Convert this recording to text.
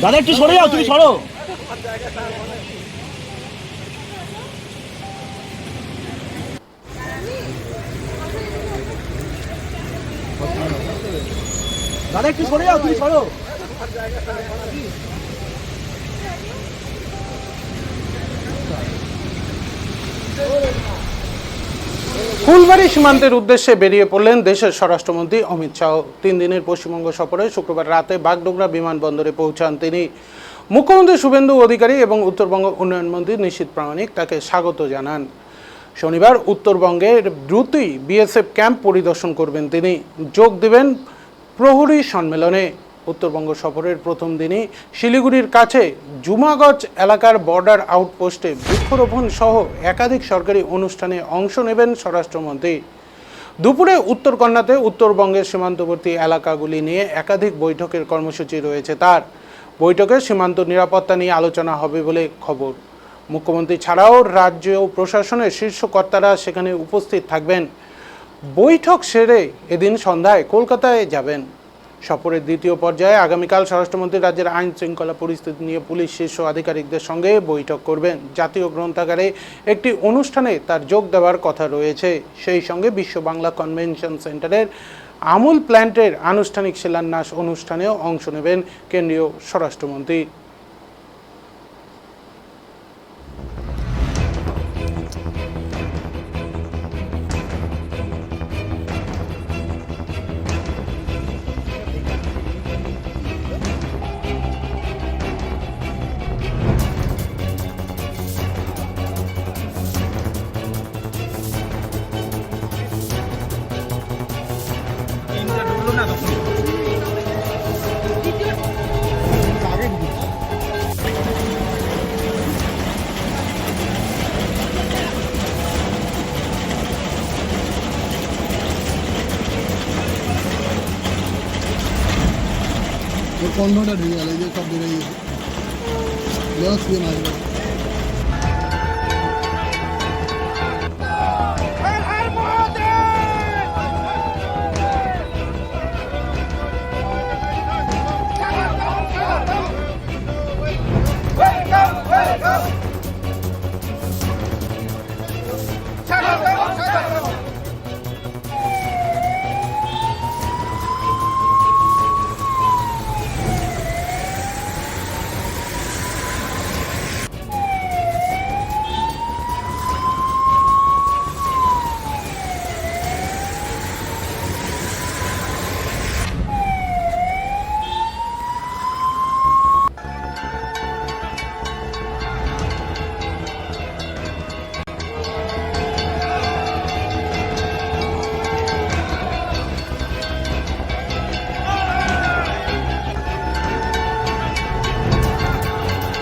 দাদা একটু সরে যাও, তুমি সরো। দাদা একটু সরে যাও, তুমি সরো। ফুলবাড়ী সীমান্তের উদ্দেশ্যে বেরিয়ে পড়লেন দেশের স্বরাষ্ট্রমন্ত্রী অমিত শাহ। 3 দিনের পশ্চিমবঙ্গ সফরে শুক্রবার রাতে বাগডোগরা বিমানবন্দরে পৌঁছান তিনি। মুখ্যমন্ত্রী শুভেন্দু অধিকারী এবং উত্তরবঙ্গ উন্নয়ন মন্ত্রী নিশীথ প্রামাণিক তাকে স্বাগত জানান। শনিবার উত্তরবঙ্গের দ্রুতই বিএসএফ ক্যাম্প পরিদর্শন করবেন তিনি। যোগ দেবেন প্রহরী সম্মেলনে। উত্তরবঙ্গ সফরের প্রথম দিনই শিলিগুড়ির কাছে জুমাগঞ্জ এলাকার বর্ডার আউটপোস্টে বৃক্ষরোপণ সহ একাধিক সরকারি অনুষ্ঠানে অংশ নেবেন স্বরাষ্ট্রমন্ত্রী। দুপুরে উত্তরকন্যাতে উত্তরবঙ্গের সীমান্তবর্তী এলাকাগুলি নিয়ে একাধিক বৈঠকের কর্মসূচি রয়েছে তার। বৈঠকে সীমান্ত নিরাপত্তা নিয়ে আলোচনা হবে বলে খবর। মুখ্যমন্ত্রী ছাড়াও রাজ্য প্রশাসনের শীর্ষ কর্তারা সেখানে উপস্থিত থাকবেন। বৈঠক সেরে এদিন সন্ধ্যায় কলকাতায় যাবেন। সফরের দ্বিতীয় পর্যায়ে আগামীকাল স্বরাষ্ট্রমন্ত্রী রাজ্যের আইন শৃঙ্খলা পরিস্থিতি নিয়ে পুলিশ শীর্ষ আধিকারিকদের সঙ্গে বৈঠক করবেন। জাতীয় গ্রন্থাগারে একটি অনুষ্ঠানে তার যোগ দেওয়ার কথা রয়েছে। সেই সঙ্গে বিশ্ব বাংলা কনভেনশন সেন্টারের আমুল প্ল্যান্টের আনুষ্ঠানিক শিলান্যাস অনুষ্ঠানেও অংশ নেবেন কেন্দ্রীয় স্বরাষ্ট্রমন্ত্রী। কন্নটা ঢুকে গেল, এই যে সব বেড়ে গেছে।